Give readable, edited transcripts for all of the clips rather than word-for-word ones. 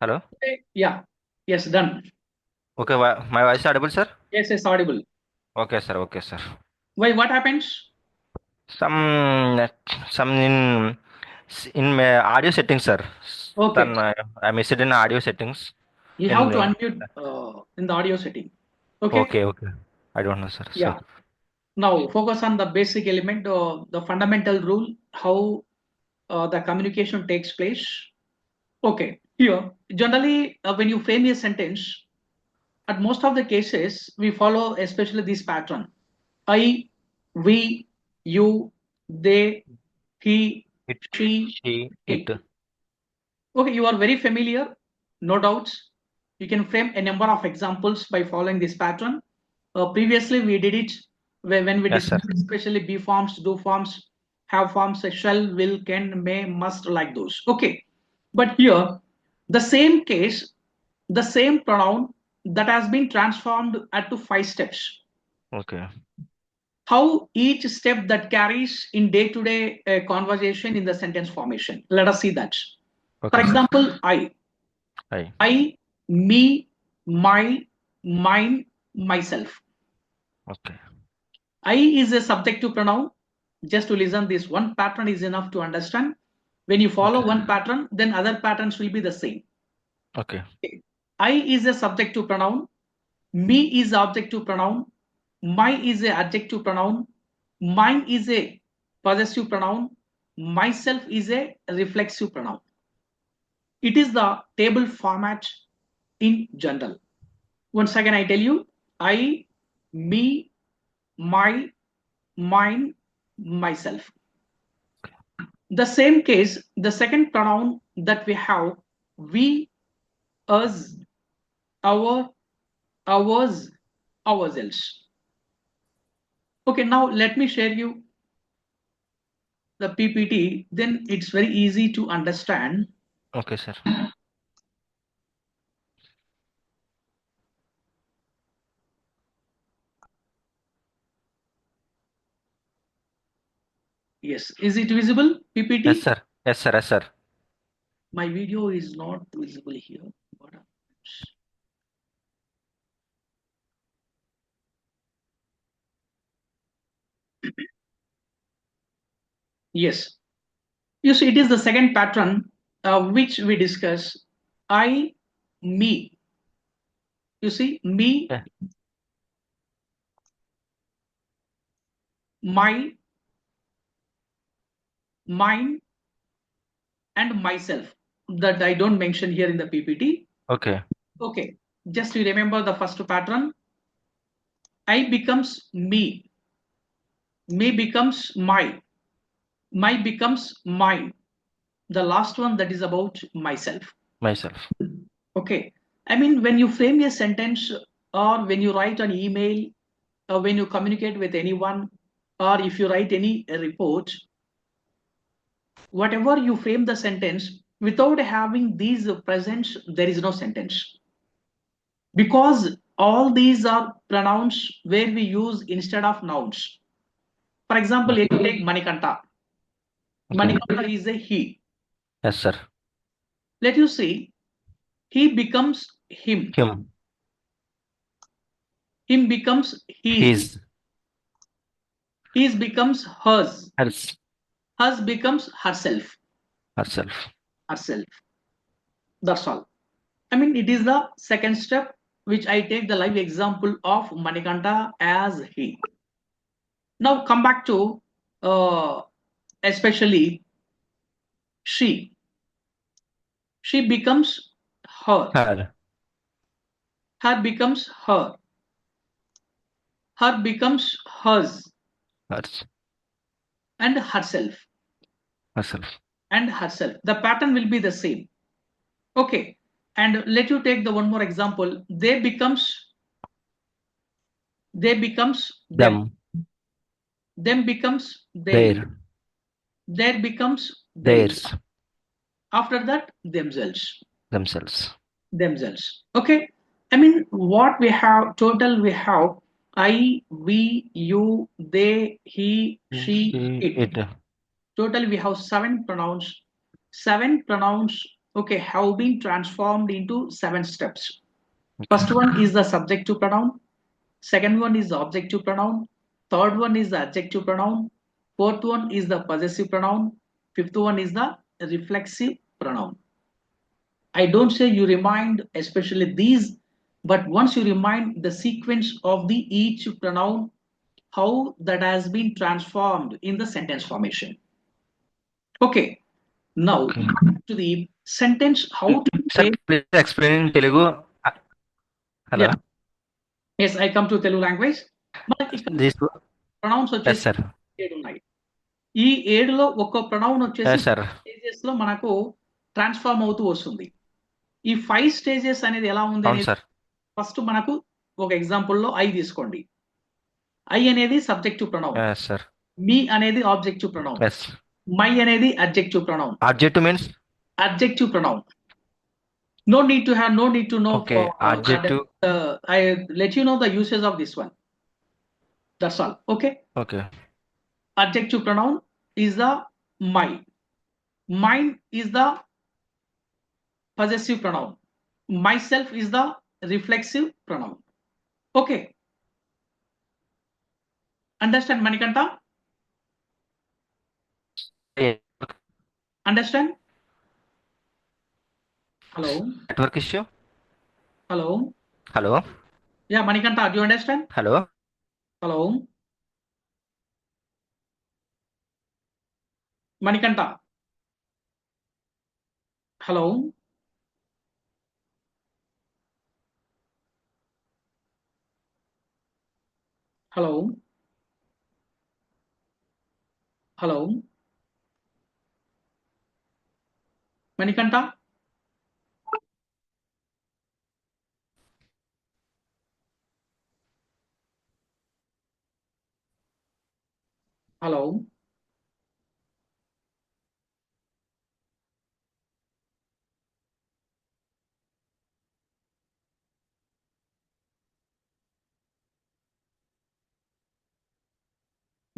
Hello. Okay, yeah. Yes, done. Okay, my voice audible, sir? Yes, yes, audible. Okay, sir. Okay, sir. Why, what happens? Some some in my audio settings, sir. Okay, Then I missed in audio settings. you In have to unmute in the audio setting. Okay, okay, okay. I don't know, sir. So yeah. Now focus on the basic element, the fundamental rule, how the communication takes place. Okay, here, generally, when you frame a sentence, at most of the cases, we follow especially this pattern. I, we, you, they, he, it, she, she, it. it. Okay, you are very familiar, no doubts. You can frame a number of examples by following this pattern. Previously, we did it when we Yes, sir. discussed especially be forms, do forms, have forms, shall, will, can, may, must, like those. Okay, but here, the same case, the same pronoun that has been transformed to 5 steps. Okay. How each step that carries in day-to-day conversation in the sentence formation. Let us see that. For Okay, sir. example, Hi. I, me, my, mine, myself. Okay. I is a subjective pronoun. Just to listen, this one pattern is enough to understand. When you follow Okay. one pattern, then other patterns will be the same. Okay. I is a subjective pronoun. Me is objective pronoun. My is a adjective pronoun. Mine is a possessive pronoun. Myself is a reflexive pronoun. It is the table format in general. Once again, I tell you, I, me, my, mine, myself. The same case, the second pronoun that we have, we, us, our, ours, ourselves. Okay, now let me share you the PPT, then it's very easy to understand. Okay, sir. Yes, is it visible, Yes, PPT? sir. Yes, sir. Yes, sir. My video is not visible here. What happens? Yes, you see, it is the second pattern which we discuss. I, me. You see, me, Yeah. my, mine, and myself. That I don't mention here in the PPT. Okay. Okay, just to remember the first pattern. I becomes me becomes my becomes mine. The last one that is about myself. Myself. Okay. I mean, when you frame a sentence or when you write an email or when you communicate with anyone or if you write any report, whatever you frame the sentence, without having these presents, there is no sentence. Because all these are pronouns where we use instead of nouns. For example, if you take Manikanta, Okay. Manikanta is a he. Yes, sir. Let you see, he becomes him. Him. Him becomes his. His. His becomes hers. Hers. Hers becomes herself. Herself. Herself. That's all. I mean, it is the second step, which I take the live example of Manikanta as he. Now come back to especially she. She becomes her. Her. Her becomes her. Her becomes hers Hers. and herself. Herself. And herself. The pattern will be the same. Okay. And let you take the one more example. They becomes them. Them. Them becomes they. Their. There becomes they. Theirs. After that, themselves. Themselves. Themselves. Okay. I mean, what we have total, we have I, we, you, they, he, she, She. it. It. Total, we have seven pronouns. Seven pronouns okay, have been transformed into 7 steps. Okay. First one is the subjective pronoun. Second one is the objective pronoun. Third one is the adjective pronoun. Fourth one is the possessive pronoun. Fifth one is the reflexive pronoun. I don't say you remind especially these, but once you remind the sequence of the each pronoun, how that has been transformed in the sentence formation. Okay, now Okay. to the sentence, how to Sir, say. please explain in Telugu. Hello. Yeah, yes, I come to Telugu language. మనకి ఇక్కడ This. Pronounce Yes, వచ్చేసి sir. 7 ఉన్నాయి. ఈ 7లో ఒక్కో pronoun వచ్చేసి Yes, sir. Stages లో మనకు transform అవుతూ వస్తుంది. ఈ 5 స్టేజెస్ అనేది ఎలా ఉంది అవును అనేది సార్. ఫస్ట్ మనకు ఒక ఎగ్జాంపుల్లో ఐ తీసుకోండి. ఐ అనేది సబ్జెక్టివ్ ప్రొనౌన్, Yes, sir. మీ అనేది ఆబ్జెక్టివ్ ప్రొనౌన్, Yes. మై అనేది adjective pronoun. Adjective means? Adjective pronoun. No need to know Okay. Adjective. I let you know the uses of this one. That's all. Okay. Okay. Adjective pronoun is the my. Mine is the possessive pronoun. Myself is the reflexive pronoun. Okay. Understand, Manikanta? Yeah. Understand? Hello. Network issue. Hello. Hello. Yeah, Manikanta, do you understand? Hello. Hello. Manikanta. Hello. Hello. Hello. Manikanta. Hello.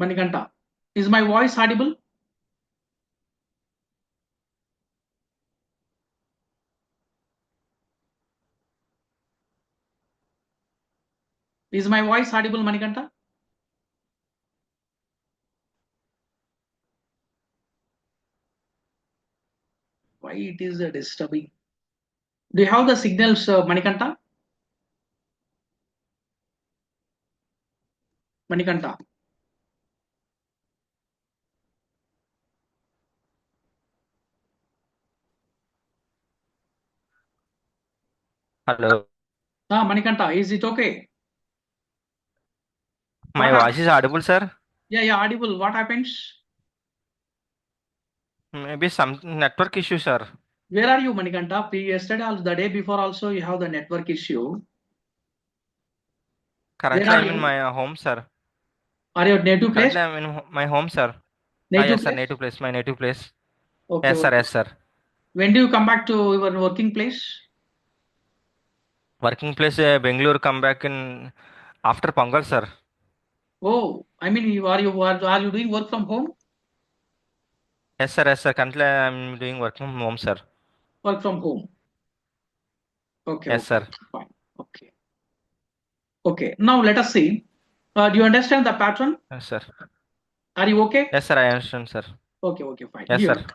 Manikanta. Is my voice audible? Is my voice audible, Manikanta? Why it is disturbing? Do you have the signals, Manikanta? Manikanta. Hello. Manikanta, is it okay? My What voice is audible, sir. Yeah, audible. What happens? Maybe some network issue, sir. Where are you, Manikanta? Yesterday or the day before also you have the network issue. Where Currently, are I'm in you? my home, sir. Are your native place? Currently, I'm in my home, sir. Native Yes, sir. place? Native place. My native place. Okay, Yes, sir. okay. Yes, sir. When do you come back to your working place? Working place, Bangalore. Come back in after Pongal, sir. Oh, I mean, are you doing work from home? Yes, sir. Yes, sir. Currently, I'm doing work from home, sir. Work from home. Okay, Yes, okay, sir. fine. Okay, okay. Now let us see. Do you understand the pattern? Yes, sir. Are you okay? Yes, sir. I understand, sir. Okay, okay, fine. Yes, Here, sir.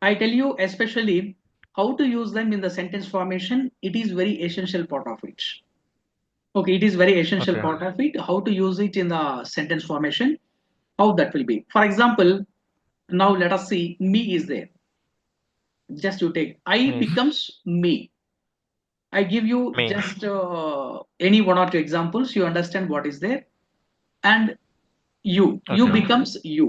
I tell you especially how to use them in the sentence formation. It is very essential part of it. Okay, it is very essential Okay. part of it. How to use it in the sentence formation, how that will be. For example, now let us see, me is there. Just you take, I Yes. becomes me. I give you Me. just any one or two examples. You understand what is there. And you Okay. becomes you.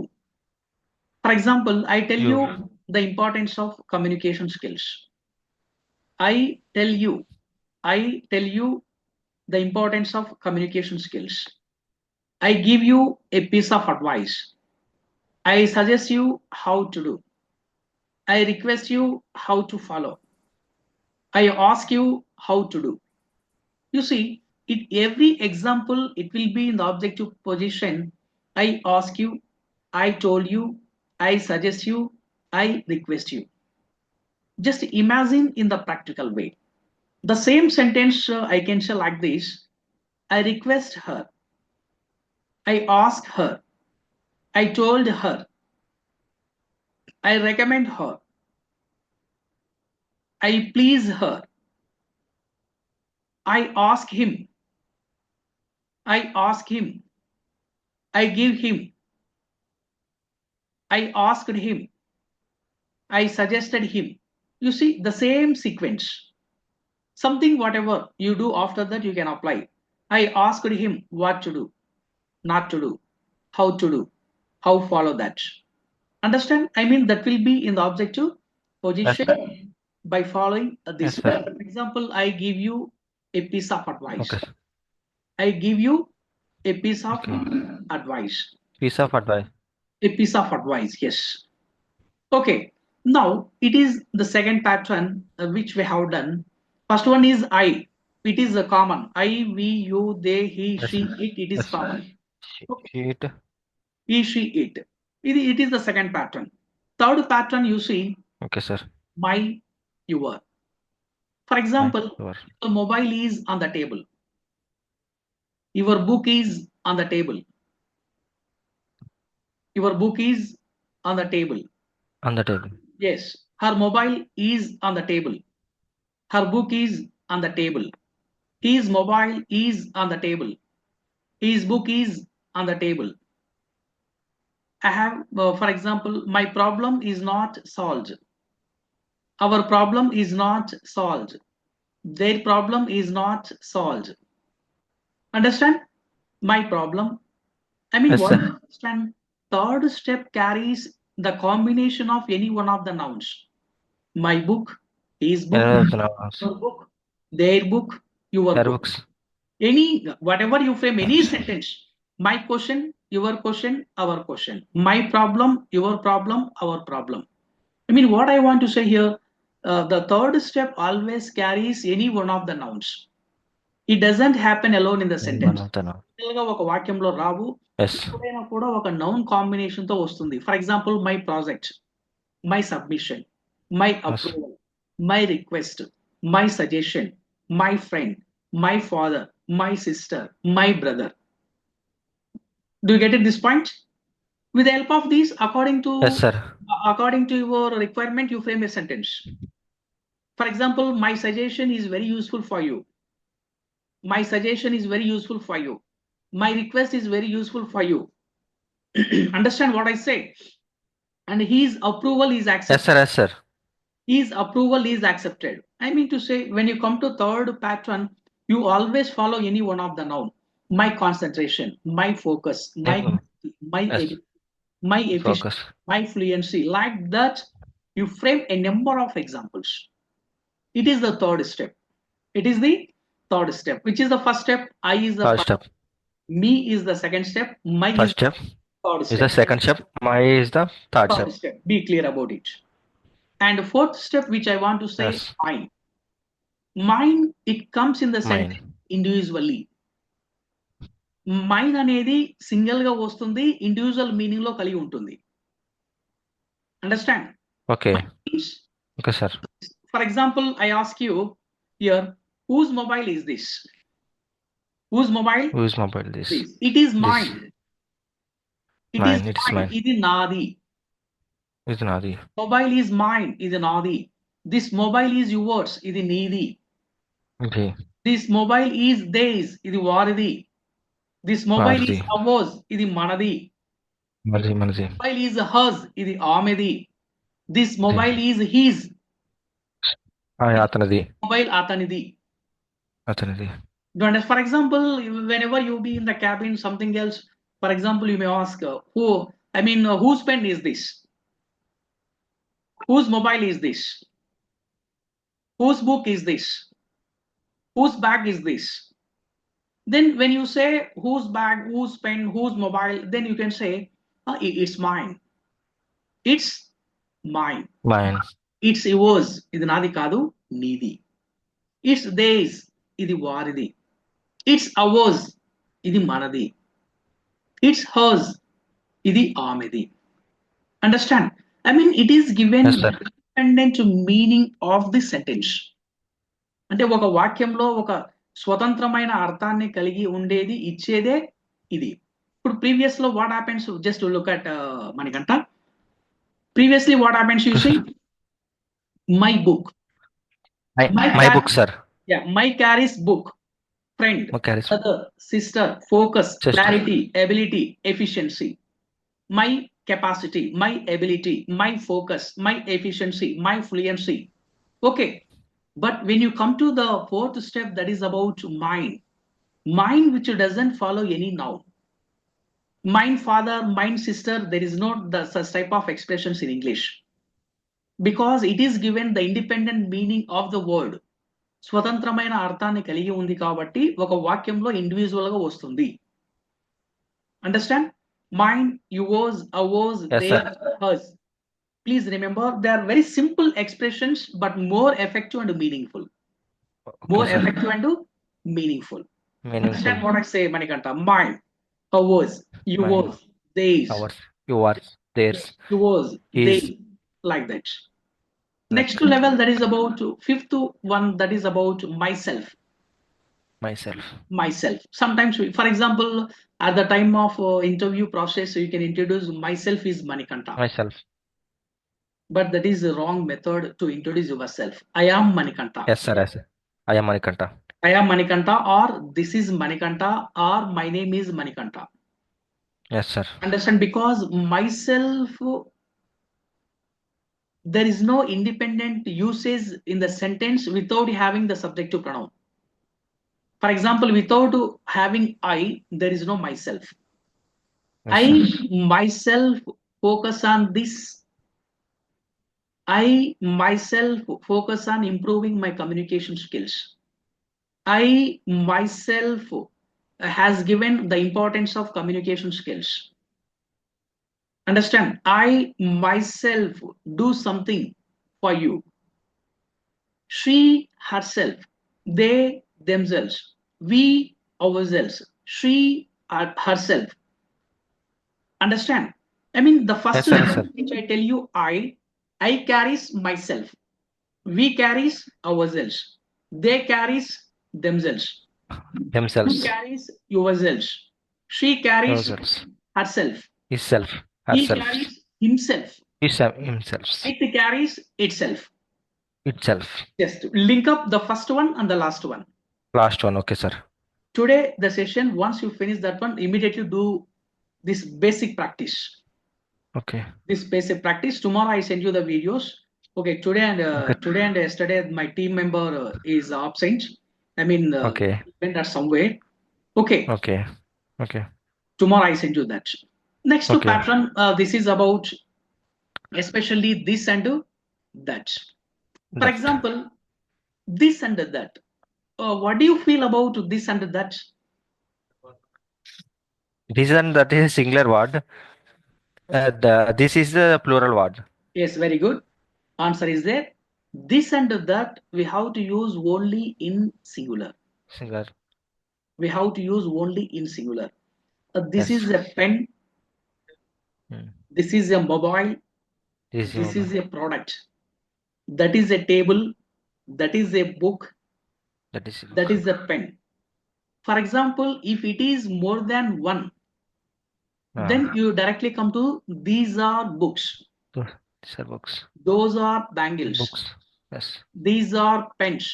For example, I tell You. you the importance of communication skills. I tell you, I tell you the importance of communication skills. I give you a piece of advice. I suggest you how to do. I request you how to follow. I ask you how to do. You see, in every example, it will be in the objective position. I ask you, I told you, I suggest you, I request you. Just imagine in the practical way. The same sentence I can say like this. I request her. I ask her. I told her. I recommend her. I please her. I ask him. I ask him. I give him. I asked him. I suggested him. You see the same sequence. Something whatever you do after that you can apply. I asked him what to do, not to do, how to do, how follow that. Understand? I mean that will be in the objective Yes, position by following yes, this. sir. For example, I give you a piece of advice. Okay, I give you a piece of okay. advice. Piece of advice. A piece of advice, yes. Okay, now it is the second pattern which we have done. First one is I. It is a common. I, we, you, they, he, Yes, she, it. It is yes. common. Okay. Sheet. He, she, it. It is the second pattern. Third pattern you see Okay, sir. my, your. For My, example, your. the mobile is on the table. Your book is on the table. Your book is on the table. On the table. Yes, her mobile is on the table. Her book is on the table. His mobile is on the table. His book is on the table. I have, for example, my problem is not solved. Our problem is not solved. Their problem is not solved. Understand? My problem. I mean, Yes, what sir. I understand? Third step carries the combination of any one of the nouns. My book, his book, Pronouns. your book, their book, your Their book. books. Any, whatever you frame, any sentence. My question, your question, our question. My problem, your problem, our problem. I mean, what I want to say here, the third step always carries any one of the nouns. It doesn't happen alone in the Any one sentence. of the nouns. ఒక వాక్యంలో రావు, Yes. ఎప్పుడైనా కూడా ఒక noun combination తో వస్తుంది. For example my project, my submission, my Yes. Approval, my request, my suggestion, my friend, my father, my sister, my brother. Do you get it this point? With the help of these, Yes, sir. according to your requirement, you frame a sentence. For example, my suggestion is very useful for you. My suggestion is very useful for you. My request is very useful for you. Understand what I say? And his approval is Yes, sir. accepted. Yes, sir. His approval is accepted. I mean to say, when you come to third pattern, you always follow any one of the noun. My concentration, my focus, Any. my Yes. my efficiency, Focus. my fluency. Like that, you frame a number of examples. It is the third step. It is the third step. Which is the first step? I is the First first. step. Me is the second step. My is First the step third is the step. second step. My is the third step. Third step. Be clear about it. And the fourth step, which I want to say, Yes. mine. Mine, it comes in the sentence Mine. individually. Mine అనేది single గా వస్తుంది, individual meaning లో కలిగి ఉంటుంది. Understand? Okay. Okay, sir. For example I ask you here, whose mobile is this? Whose mobile? Whose mobile this? This. It is This. mine. It is Mine. It is mine. mine. ఇది నాది. It's Nadi. Mobile is mine. ఇది నాది. This mobile is yours. ఇది నీది. Okay. This mobile is theirs. ఇది వారిది. This mobile is Mardi. ours. ఇది మనది. Mardi. Mardi. Mobile is hers. ఇది ఆమెది. This mobile is his. Atanadi. Mobile అతనిది. Atanadi. For example, whenever you be in the cabin, something else. For example, you may ask, whose pen is this? Whose mobile is this? Whose book is this? Whose bag is this? Then when you say whose bag, whose pen, whose mobile, then you can say, it's mine. It's mine. Mine. It's yours. ఇది నాది కాదు, నీది. It's theirs. ఇది వారిది. It's ours. ఇది మనది. It's hers. ఇది ఆమెది. Understand? I mean, it is given Yes, sir. independent meaning of the sentence. అంటే ఒక వాక్యంలో ఒక స్వతంత్రమైన అర్థాన్ని కలిగి ఉండేది ఇచ్చేదే ఇది. ఇప్పుడు ప్రీవియస్ లో what happens, just look at మనకంట previously what happens you see my book, My book, sir. yeah, my carries book, friend, Okay, brother, sister, focus, sister. clarity, ability, efficiency, my capacity, my ability, my focus, my efficiency, my fluency. Okay, but when you come to the fourth step, that is about mind which doesn't follow any noun. Mine father, mine sister, there is not the such type of expressions in English, because it is given the independent meaning of the word. స్వతంత్రమైన అర్థాన్ని కలిగి ఉంది కాబట్టి ఒక వాక్యంలో individual గా వస్తుంది. Understand? Mine, yours, ours, Yes, there, sir. Hers. Please remember, they are very simple expressions but more effective and meaningful. More Okay, sir. effective and meaningful. Meaningful. Understand what I say, Manikanta? Mine, ours, Mine, yours, theirs, ours, yours, theirs, yours, his, they, like that. like Next that. level, that is about fifth one, that is about myself. Myself. Myself. Sometimes, for example, at the time of interview process, you can introduce myself is Manikanta. Myself. But that is the wrong method to introduce yourself. I am Manikanta. Yes, sir. Yes, sir. I am Manikanta. I am Manikanta, or this is Manikanta, or my name is Manikanta. Yes, sir. Understand? Because myself, there is no independent usage in the sentence without having the subjective pronoun. For example, without having I, there is no myself. Yes, I sir. myself focus on this. I myself focus on improving my communication skills. I myself has given the importance of communication skills. Understand? I myself do something for you. She herself, they themselves, we ourselves, she herself. Understand? I mean, the first Yes, sir. Yes, sir. which I tell you, I carries myself, we carries ourselves, they carries themselves, you Themselves. carries yourselves, she carries Yourselves. herself, Himself. he Herself. carries himself, Himself. it carries itself. Itself. Just link up the first one and the last one. Last one. Okay, sir. Today the session, once you finish that one, immediately do this basic practice. Okay. This basic practice. Tomorrow I send you the videos. Okay, today and Okay. today and yesterday my team member is absent. I mean, Okay. went at somewhere. Okay. Okay. Okay. Tomorrow I send you that. Next to Okay. pattern, this is about especially this and that. For That. example, this and that. What do you feel about this and that? This and that is a singular word. This is the plural word. Yes, very good. Answer is there. This and that we have to use only in singular. Singular. We have to use only in singular. This Yes. is a pen. This is a mobile. This This is is a product. That is a table. That is a book. that is That is a pen. For example, if it is more than one, then you directly come to these are books. These are books. Those are bangles. Books. Yes. These are pens.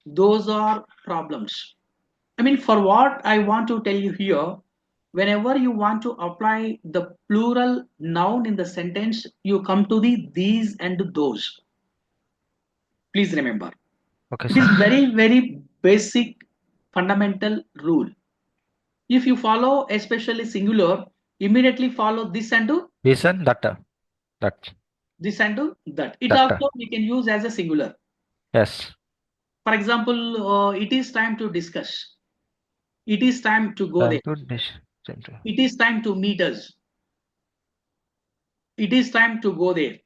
Those are problems. I mean, for what I want to tell you here, whenever you want to apply the plural noun in the sentence, you come to the these and those. Please remember. Okay, It is sir. very, very basic fundamental rule. If you follow especially singular, immediately follow this and This and that. That. this and that. It That. also we can use as a singular. Yes. For example, it is time to discuss. It is time to go there. Time to dish. Time to. It is time to meet us. It is time to go there.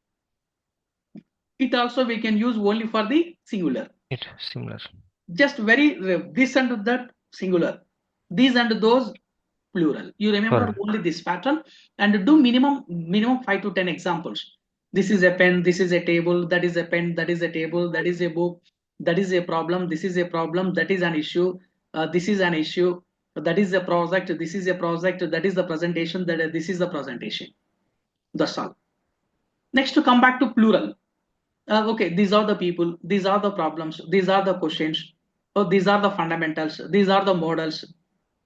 It also we can use only for the singular. It similar. Just very this and that singular. These and those plural. You remember Plural. only this pattern and do minimum 5 to 10 examples. This is a pen, this is a table, that is a pen, that is a table, that is a book, that is a problem, this is a problem, that is an issue, this is an issue, that is a project, this is a project, that is the presentation, that this is the presentation. That's all. Next, to come back to plural. Okay, these are the people, these are the problems, these are the questions, oh, these are the fundamentals, these are the models,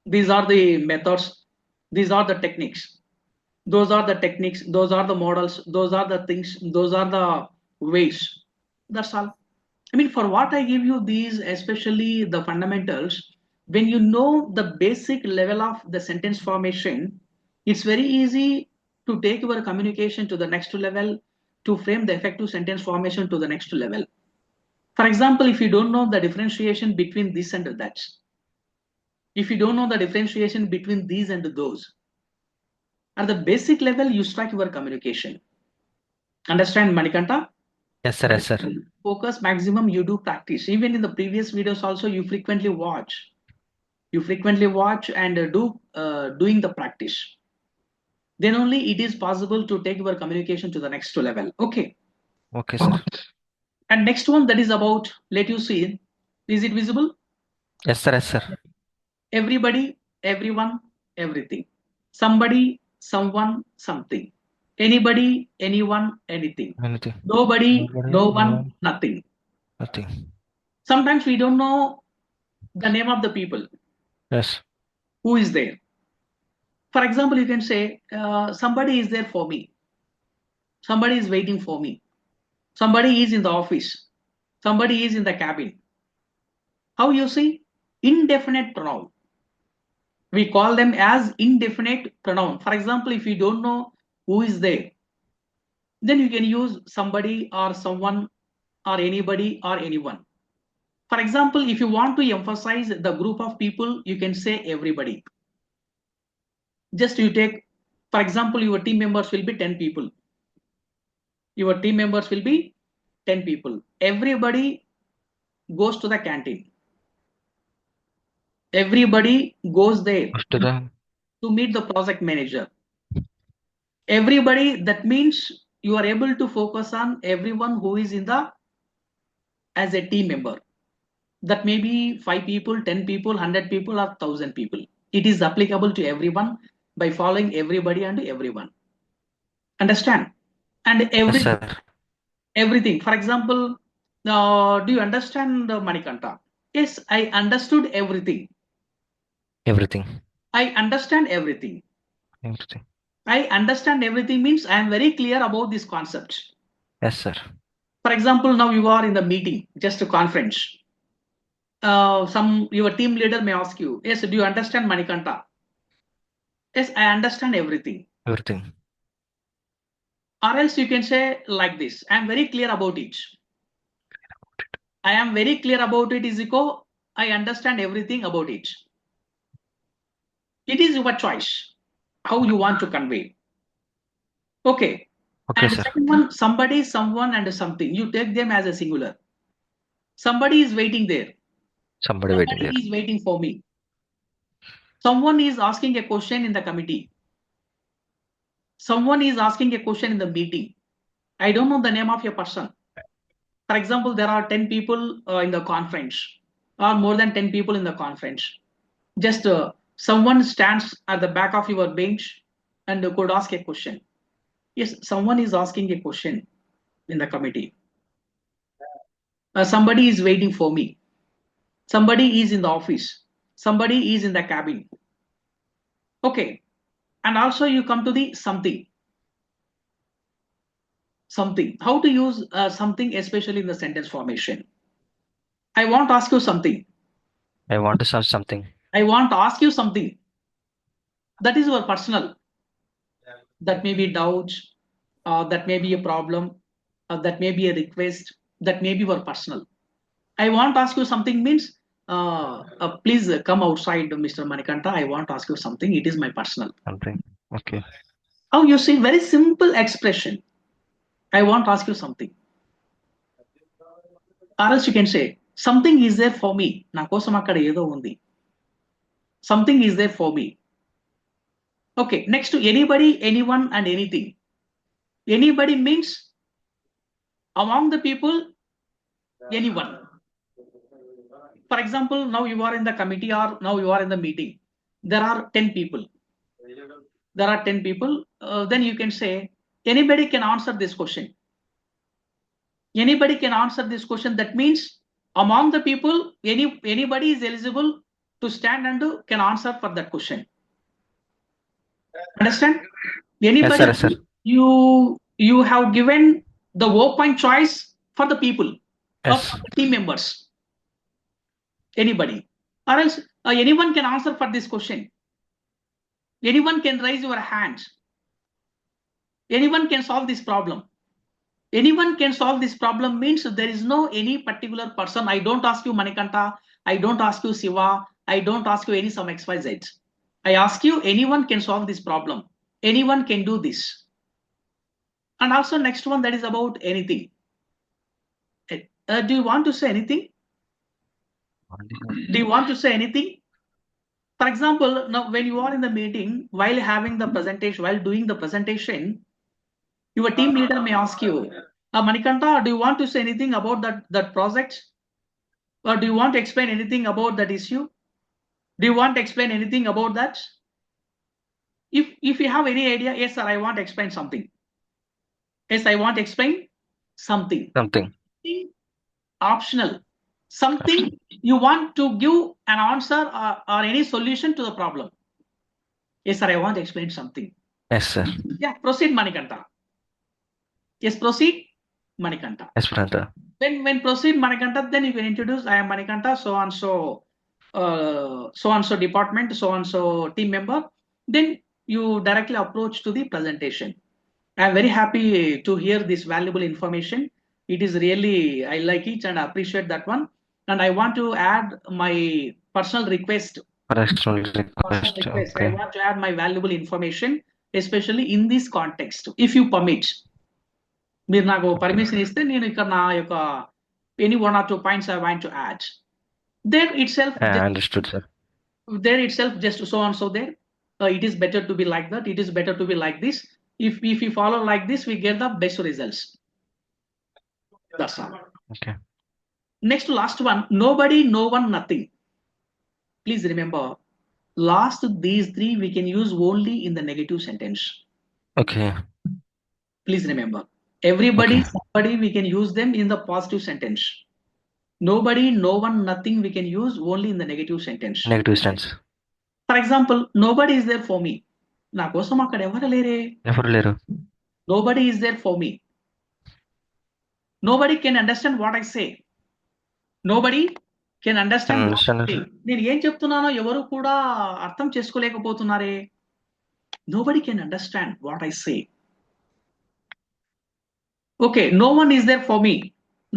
these are the methods, these are the techniques. Those are the techniques, those are the models, those are the things, those are the ways. That's all. I mean, for what I give you these, especially the fundamentals, when you know the basic level of the sentence formation, it's very easy to take your communication to the next level, to frame the effective sentence formation to the next level. For example, if you don't know the differentiation between this and that, if you don't know the differentiation between these and those, at the basic level, you strike your communication. Understand, Manikanta? Yes, sir. Yes, sir. Focus maximum, you do practice. Even in the previous videos also, you frequently watch. You frequently watch and doing the practice. Then only it is possible to take your communication to the next level. Okay. Okay, sir. And next one, that is about, let you see, is it visible? Yes, sir. Yes, sir. Everybody, everyone, everything. Somebody, someone, something. Anybody, anyone, anything. Anything. Nobody, Nobody, no no one, one, nothing. nothing. Sometimes we don't know the name of the people Yes. who is there. For example, you can say, somebody is there for me. Somebody is waiting for me. Somebody is in the office. Somebody is in the cabin. How you see? Indefinite pronoun. We call them as indefinite pronoun. For example, if you don't know who is there, then you can use somebody or someone or anybody or anyone. For example, if you want to emphasize the group of people, you can say everybody. Just you take, for example, your team members will be 10 people. Your team members will be 10 people. Everybody goes to the canteen. Everybody goes there After the to meet the project manager. Everybody, that means you are able to focus on everyone who is in the as a team member. That may be 5 people, 10 people, 100 people, or 1,000 people. It is applicable to everyone by following everybody and everyone. Understand? And yes, sir. everything. For example, do you understand Manikanta? Yes, I understood everything. Everything. I understand everything. Everything. I understand everything means I am very clear about this concept. Yes, sir. For example, now you are in the meeting, just a conference. Some your team leader may ask you, yes, do you understand Manikanta? Yes, I understand everything. Everything. Or else you can say like this, I am very clear about it. I am very clear about it is equal, I understand everything about it. It is your choice, how you want to convey. Okay. Okay, And sir. second one, somebody, someone, and something. You take them as a singular. Somebody is waiting there. Somebody waiting Somebody there. is waiting for me. Someone is asking a question in the committee. Someone is asking a question in the meeting. I don't know the name of a person. For example, there are 10 people in the conference, or more than 10 people in the conference. Just someone stands at the back of your bench and could ask a question. Yes, someone is asking a question in the committee. Somebody is waiting for me. Somebody is in the office. Somebody is in the cabin. Okay. And also you come to the something. Something. How to use something, especially in the sentence formation. I want to ask you something. I want to search something. I want to ask you something. That is your personal. That may be doubts, that may be a problem, that may be a request, that may be your personal. I want to ask you something means, please come outside, Mr. Manikanta. I want to ask you something. It is my personal. Something. Okay. Oh, you see, very simple expression. I want to ask you something. Or else you can say, something is there for me. Na kosam akkada edo undi. Something is there for me. Okay, next to anybody, anyone, and anything. Anybody means Among the people, anyone. For example, now you are in the committee or now you are in the meeting. There are 10 people. There are 10 people. Then you can say anybody can answer this question. Anybody can answer this question. That means among the people, anybody is eligible to stand and can answer for that question. Understand? Yes, Anybody, sir. Yes, sir. you have given the open choice for the people or Yes. for the team members. Anybody, or else anyone can answer for this question. Anyone can raise your hand. Anyone can solve this problem. Anyone can solve this problem means there is no any particular person. I don't ask you Manikanta. I don't ask you Siva. I don't ask you any some XYZ. I ask you, anyone can solve this problem. Anyone can do this. And also next one, that is about anything. Do you want to say anything? Do you want to say anything? For example, now when you are in the meeting, while having the presentation, while doing the presentation, your team leader may ask you, Manikanta, do you want to say anything about that project? Or do you want to explain anything about that issue? Do you want to explain anything about that? If you have any idea, yes, sir, I want to explain something. Yes, I want to explain something. Something. Optional. Something you want to give an answer or any solution to the problem. Yes, sir, I want to explain something. Yes, sir. Yeah, proceed, Manikanta. Yes, proceed, Manikanta. Yes, Pranata. When proceed, Manikanta, then you can introduce, I am Manikanta, so and so department, so and so team member. Then you directly approach to the presentation. I am very happy to hear this valuable information. It is really, I like it and I appreciate that one. And I want to add my personal request. Personal Personal request. request. I Okay. want to add my valuable information, especially in this context. If you permit, మీరు నాకు permission ఇస్తే నేను ఇక్కడ నా యొక్క any one or two points I want to add. There itself, Understood, sir. just so and so there. It is better to be like that. It is better to be like this. If we follow like this, we get the best results. That's all. Okay. Next, last one. Nobody, no one, nothing. Please remember, last these three we can use only in the negative sentence. Okay. Please remember, everybody, Okay. somebody, we can use them in the positive sentence. Nobody, no one, nothing, we can use only in the negative sentence. Negative stance. For example, nobody is there for me. నా కోసం అక్కడ ఎవరు లేరే. ఎవరు లేరు. Nobody is there for me. Nobody can understand what I say. Nobody can understand what I say. నేను ఏం చెప్తున్నానో ఎవరు కూడా అర్థం చేసుకోలేకపోతున్నారే. Nobody can understand what I say. Okay, no one is there for me.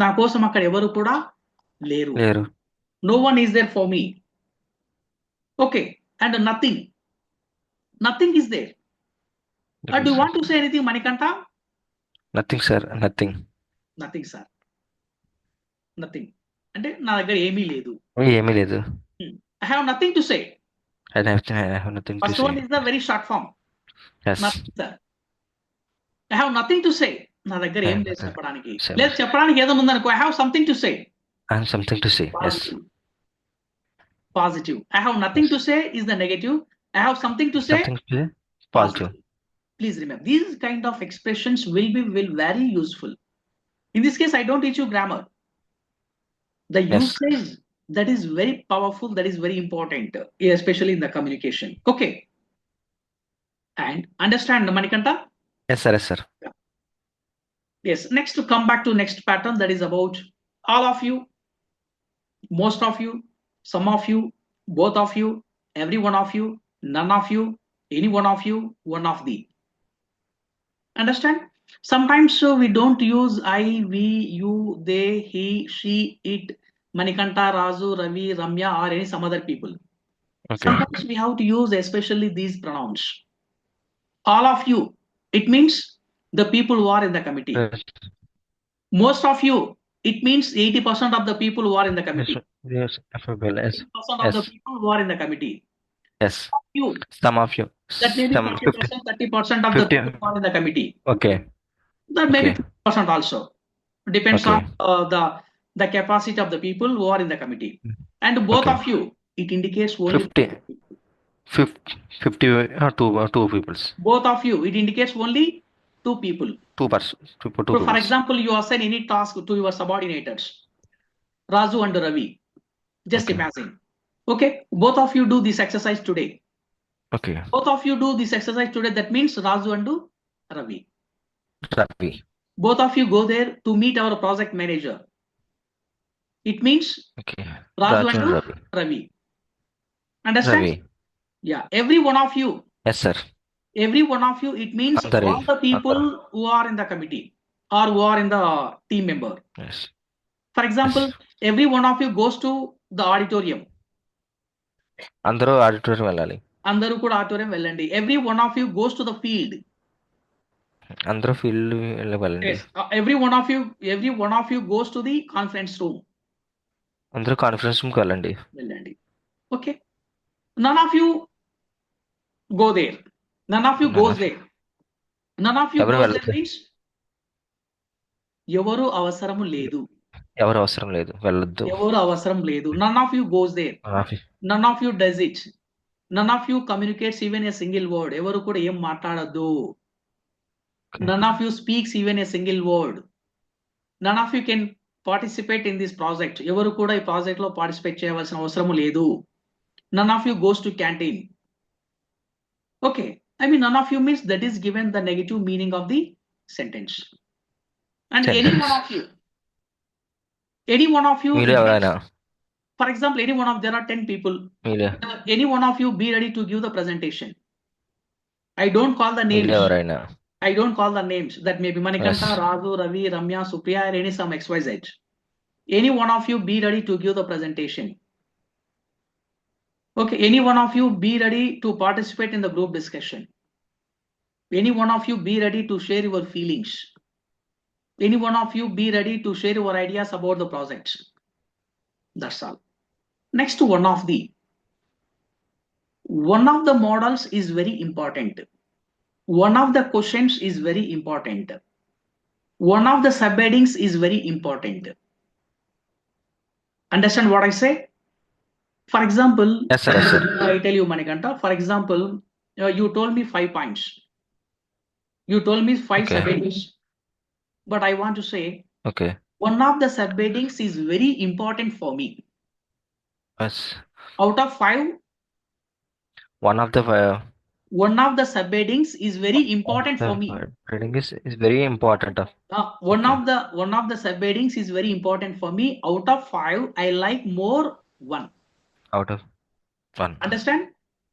నా కోసం అక్కడ ఎవరు కూడా లేరు. No one is there for me. Okay, and nothing. Nothing is there. Do you want to say anything, Manikanta? Nothing, sir. Nothing. Nothing, sir. Nothing. అంటే నా దగ్గర ఏమీ లేదు. ఏమీ లేదు. I have nothing to say. I have nothing to say. First one is the very short form. Yes. Nothing, sir. I have nothing to say. నా దగ్గర ఏం లేదు చెప్పడానికి. లేదు చెప్పడానికి ఏదో ఉందనుకో. I have something to say. I have something to say. Positive. Yes. Positive. I have nothing to say is the negative. I have something to say. Something to say. Positive. Please remember, these kind of expressions will be very useful. In this case, I don't teach you grammar. The usage that is very powerful, that is very important, especially in the communication. Okay. And understand, Manikanta? Yes, sir. Yes, sir. Yes. Next, to come back to next pattern, that is about all of you, most of you, some of you, both of you, every one of you, none of you, any one of you, one of thee. Understand? Sometimes we don't use I, we, you, they, he, she, it, Manikanta, Razu, Ravi, Ramya, or any some other people. Okay. Sometimes we have to use especially these pronouns. All of you, it means the people who are in the committee. Yes. Most of you, it means 80% of the people who are in the committee. Yes, affable. Yes. 80% of the people who are in the committee. Yes. You. Some of you. That may be 50%, 30% of 50, the people who are in the committee. Okay. That may be 50% also. Depends on Okay. the capacity of the people who are in the committee. And both Okay. of you, it indicates only 50, 50, 50 two peoples. both of you, it indicates only two people. Two persons. Two So, for peoples. example, you assign any task to your subordinators, Raju and Ravi. Just Okay. imagine. Okay, both of you do this exercise today. Okay. Both of you do this exercise today. That means Raju and Ravi. Ravi. Both of you go there to meet our project manager. It means Okay. Raju Raju and and Ravi. Ravi. Understand? Ravi. Yeah. Every one of you, Yes, sir. it means Andari. all the Andar. people who are in the committee or who are in the team member. Yes. For example, Yes. every one of you goes to the auditorium. అందరూ auditorium వెళ్ళాలి. అందరూ కూడా auditorium వెళ్ళండి. Every one of you goes to the field. అందరూ field వెళ్ళండి. Yes. Every one of you goes to the conference room. అందరూ conference రూమ్కి వెళ్ళండి. వెళ్ళండి. Okay. None of you go there. None of you goes there. None of you ఎవరు goes there వెళ్ళదు. means ఎవరు అవసరము లేదు. ఎవరు అవసరం లేదు, వెళ్ళొద్దు. ఎవరు అవసరం లేదు. None of you goes there. None of you does it. None of you communicates even a single word. ఎవరు కూడా ఏం మాట్లాడద్దు. None of you speaks even a single word. None of you can participate in this project. ఎవరు కూడా ఈ project లో participate చేయవలసిన అవసరం లేదు. None of you goes to canteen. Okay. I mean, none of you means that is given the negative meaning of the sentence. And any one of you, మీలో it means, ఎవరైనా, for example, there are 10 people. మీలో Any one of you be ready to give the presentation. I don't call the names. మీలో ఎవరైనా. I don't call the names. That may be Manikanta, Yes. Raghu, Ravi, Ramya, Supriya, or any some XYZ. Any one of you be ready to give the presentation. Okay, any one of you be ready to participate in the group discussion. Any one of you be ready to share your feelings. Any one of you be ready to share your ideas about the projects. That's all. Next, one of the models is very important. One of the questions is very important. One of the subheadings is very important. Understand what I say? For example, Yes, sir. Yes, sir. I tell you, Manikanta, for example, you told me 5 points. You told me 5 Okay. subheadings. But I want to say, Okay. one of the subheadings is very important for me. Yes. Out of 5, One of the subheadings is very important for me. reading is very important. One Okay. of the subheadings is very important for me. Out of 5, I like more 1. Out of 1. Understand?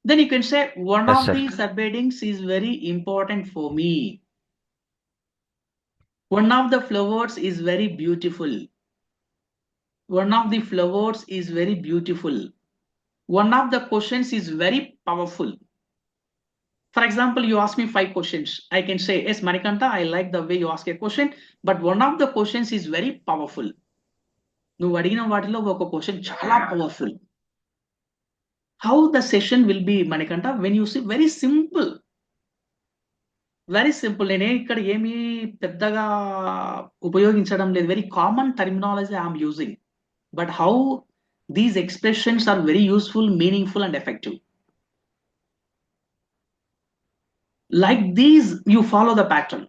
Then you can say one Yes, of sir. the subheadings is very important for me. One of the flowers is very beautiful. One of the flowers is very beautiful. One of the questions is very powerful. For example, you ask me 5 questions. I can say, yes, Manikanta, I like the way you ask a question, but one of the questions is very powerful. నువ్వు అడిగిన వాటిలో ఒక question చాలా powerful. How the session will be, Manikanta, when you see very simple. Very simple. నేనే ఇక్కడ ఏమీ పెద్దగా ఉపయోగించడం లేదు. Very common terminology I'm using. But how these expressions are very useful, meaningful and effective. Like these, you follow the pattern.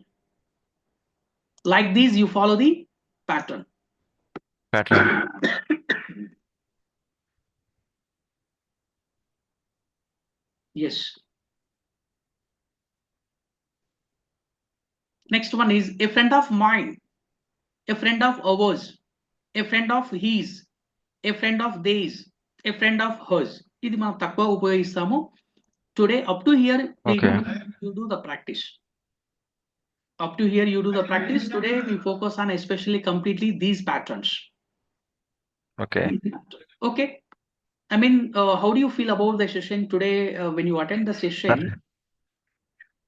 Like these, you follow the pattern. Pattern. Yes. Next one is a friend of mine, a friend of ours, a friend of his, a friend of theirs, a friend of hers. ఇది మనం తక్కువ ఉపయోగిస్తాము. Today, up to here, Okay. you do the practice. Up to here, you do the practice. Today, we focus on especially completely these patterns. Okay. Okay. I mean, how do you feel about the session today when you attend the session?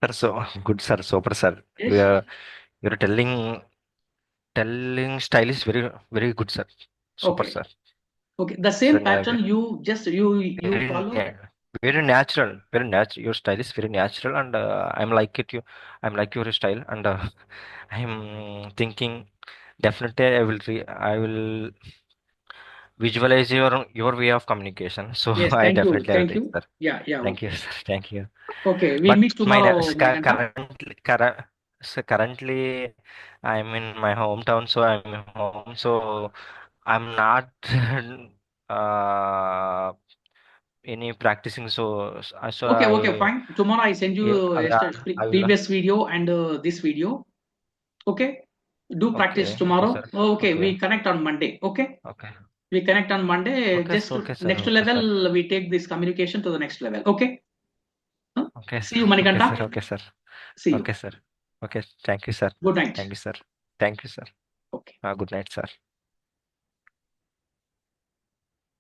Sir, so good, sir. Super, sir. Yes. You're telling style is very, very good, sir. Super, Okay. sir. Okay. The same Very, pattern you very, follow. very natural. Very natural. Your style is very natural, and I'm like it. I'm like your style, and I'm thinking Definitely, I will visualize your way of communication. So Yes, I thank you. definitely will Thank reach, you. sir. Yeah, yeah, Thank you, okay. sir. Thank you. Okay, we'll But meet tomorrow, Manikanta. currently, I'm in my hometown, so I'm home. So I'm not uh, any practicing. So Okay, okay, fine. Tomorrow I send yeah, you I will. previous video and this video. Okay, do practice Okay, okay, tomorrow. sir. Okay, Okay, we connect on Monday. Okay, okay, we connect on Monday. okay, Just okay, sir. next Okay, sir. level, we take this communication to the next level. Okay. Huh? Okay, See you, okay, sir. Manikanta. Okay, sir. See you. Okay, sir. Okay. Thank you, sir. Good night. Thank you, sir. Thank you, sir. Okay. Good night, sir.